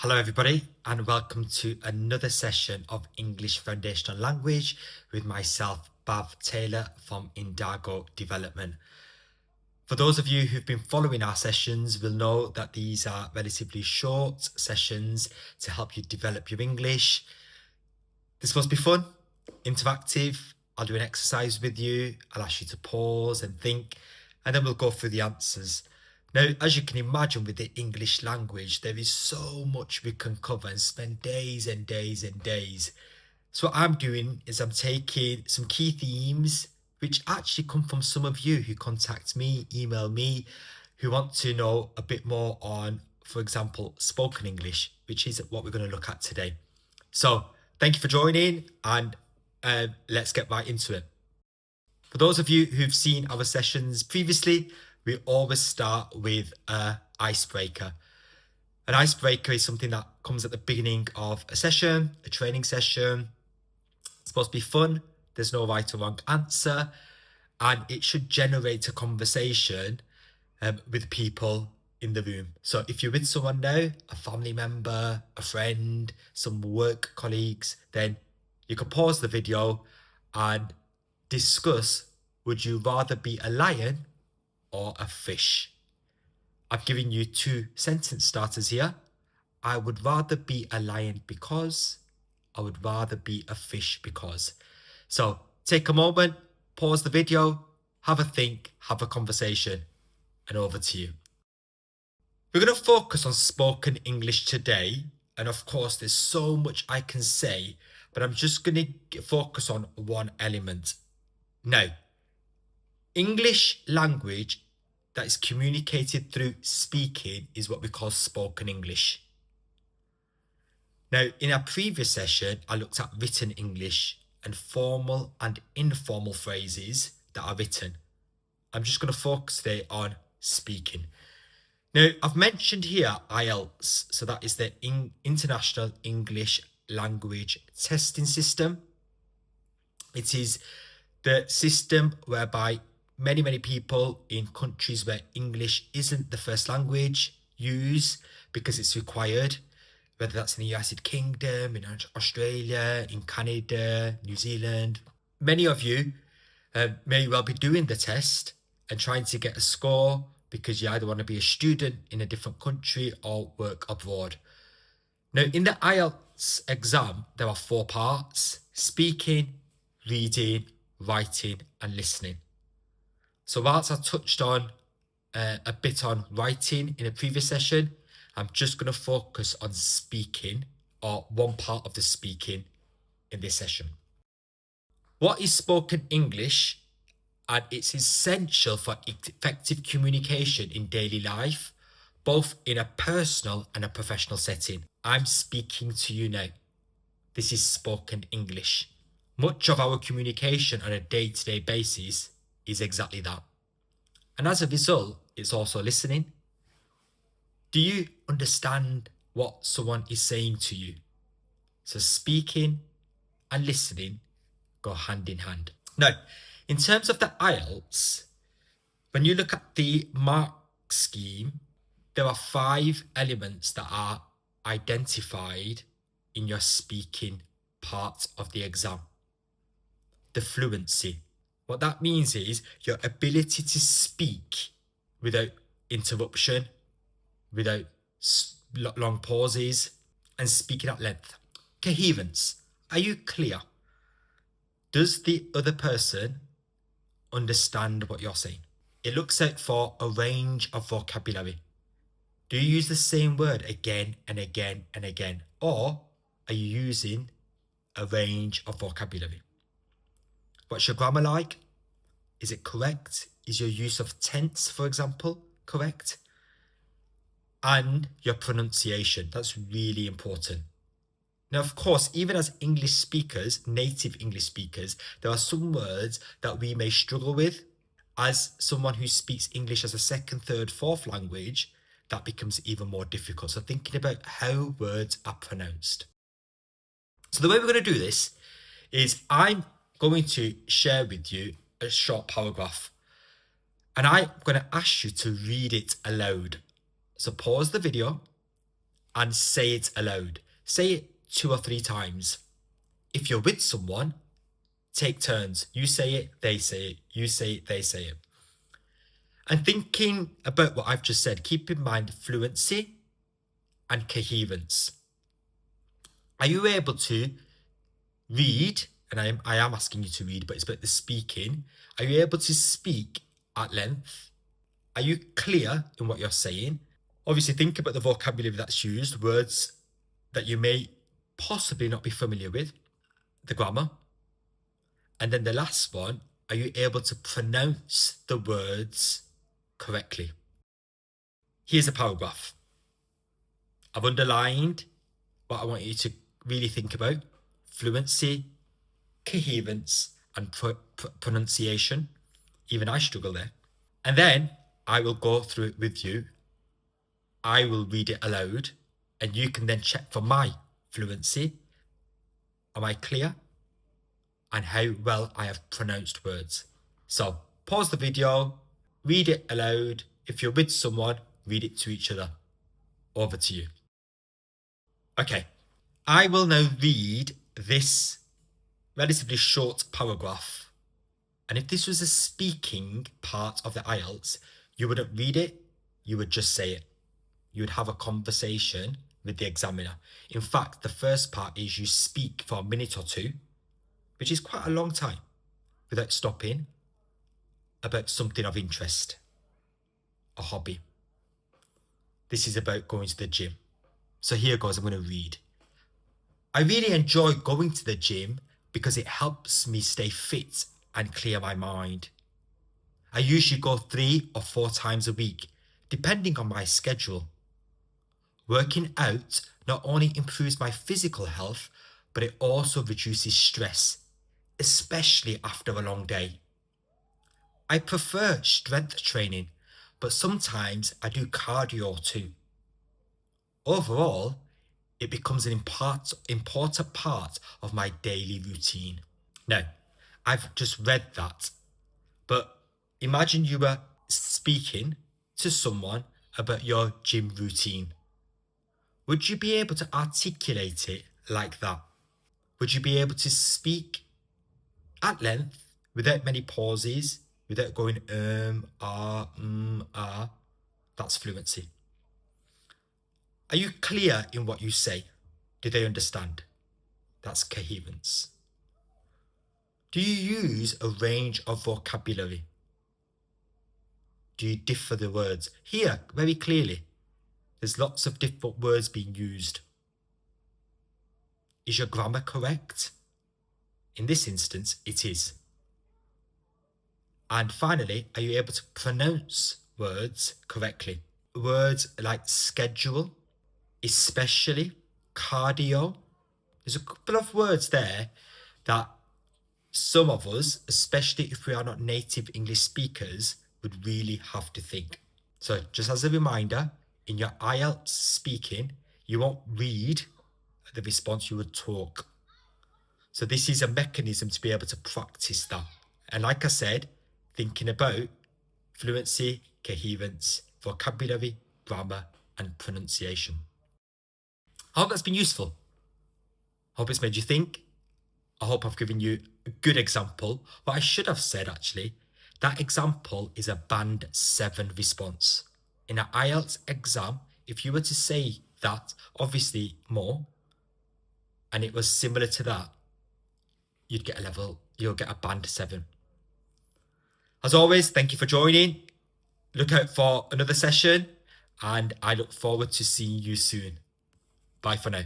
Hello everybody and welcome to another session of English Foundational Language with myself, Bav Taylor from Indago Development. For those of you who've been following our sessions will know that these are relatively short sessions to help you develop your English. This must be fun, interactive. I'll do an exercise with you. I'll ask you to pause and think, and then we'll go through the answers. Now, as you can imagine with the English language, there is so much we can cover and spend days and days and days. So what I'm doing is I'm taking some key themes, which actually come from some of you who contact me, email me, who want to know a bit more on, for example, spoken English, which is what we're going to look at today. So thank you for joining and let's get right into it. For those of you who've seen our sessions previously, we always start with an icebreaker. An icebreaker is something that comes at the beginning of a session, a training session. It's supposed to be fun. There's no right or wrong answer. And it should generate a conversation with people in the room. So if you're with someone now, a family member, a friend, some work colleagues, then you can pause the video and discuss, would you rather be a lion or a fish? I've given you two sentence starters here. I would rather be a lion because, I would rather be a fish because. So take a moment, pause the video, have a think, have a conversation, and over to you. We're going to focus on spoken English today. And of course, there's so much I can say, but I'm just going to focus on one element. Now, English language that is communicated through speaking is what we call spoken English. Now, in our previous session, I looked at written English and formal and informal phrases that are written. I'm just going to focus today on speaking. Now, I've mentioned here IELTS, so that is the International English Language Testing System. It is the system whereby many people in countries where English isn't the first language use because it's required, whether that's in the United Kingdom, in Australia, in Canada, New Zealand. Many of you may well be doing the test and trying to get a score because you either want to be a student in a different country or work abroad. Now, in the IELTS exam, there are 4 parts: speaking, reading, writing, and listening. So whilst I touched on a bit on writing in a previous session, I'm just going to focus on speaking, or one part of the speaking in this session. What is spoken English? And it's essential for effective communication in daily life, both in a personal and a professional setting. I'm speaking to you now. This is spoken English. Much of our communication on a day-to-day basis is exactly that. And as a result, it's also listening. Do you understand what someone is saying to you? So speaking and listening go hand in hand. Now, in terms of the IELTS, when you look at the mark scheme, there are 5 elements that are identified in your speaking part of the exam. The fluency. What that means is your ability to speak without interruption, without long pauses, and speaking at length. Coherence. Are you clear? Does the other person understand what you're saying? It looks out for a range of vocabulary. Do you use the same word again and again and again? Or are you using a range of vocabulary? What's your grammar like? Is it correct? Is your use of tense, for example, correct? And your pronunciation, that's really important. Now, of course, even as English speakers, native English speakers, there are some words that we may struggle with. As someone who speaks English as a second, third, fourth language, that becomes even more difficult. So thinking about how words are pronounced. So the way we're going to do this is I'm going to share with you a short paragraph. And I'm going to ask you to read it aloud. So pause the video and say it aloud. Say it 2 or 3 times. If you're with someone, take turns. You say it, they say it. You say it, they say it. And thinking about what I've just said, keep in mind fluency and coherence. Are you able to read? And I am asking you to read, but it's about the speaking. Are you able to speak at length? Are you clear in what you're saying? Obviously, think about the vocabulary that's used, words that you may possibly not be familiar with, the grammar. And then the last one, are you able to pronounce the words correctly? Here's a paragraph. I've underlined what I want you to really think about: fluency, coherence, and pronunciation. Even I struggle there. And then I will go through it with you. I will read it aloud, and you can then check for my fluency. Am I clear? And how well I have pronounced words. So pause the video, read it aloud. If you're with someone, read it to each other. Over to you. Okay, I will now read this relatively short paragraph. And if this was a speaking part of the IELTS, you wouldn't read it, you would just say it. You would have a conversation with the examiner. In fact, the first part is you speak for a minute or two, which is quite a long time, without stopping, about something of interest, a hobby. This is about going to the gym. So here goes, I'm going to read. I really enjoy going to the gym because it helps me stay fit and clear my mind. I usually go 3 or 4 times a week, depending on my schedule. Working out not only improves my physical health, but it also reduces stress, especially after a long day. I prefer strength training, but sometimes I do cardio too. Overall, it becomes an important part of my daily routine. Now, I've just read that, but imagine you were speaking to someone about your gym routine. Would you be able to articulate it like that? Would you be able to speak at length without many pauses, without going That's fluency. Are you clear in what you say? Do they understand? That's coherence. Do you use a range of vocabulary? Do you differ the words? Here, very clearly, there's lots of different words being used. Is your grammar correct? In this instance, it is. And finally, are you able to pronounce words correctly? Words like schedule, especially, cardio. There's a couple of words there that some of us, especially if we are not native English speakers, would really have to think. So just as a reminder, in your IELTS speaking, you won't read the response, you would talk. So this is a mechanism to be able to practice that. And like I said, thinking about fluency, coherence, vocabulary, grammar, and pronunciation. I hope that's been useful. I hope it's made you think. I hope I've given you a good example. What I should have said, actually, that example is a band 7 response. In an IELTS exam, if you were to say that, obviously more, and it was similar to that, you'll get a band 7. As always, thank you for joining. Look out for another session, and I look forward to seeing you soon. Bye for now.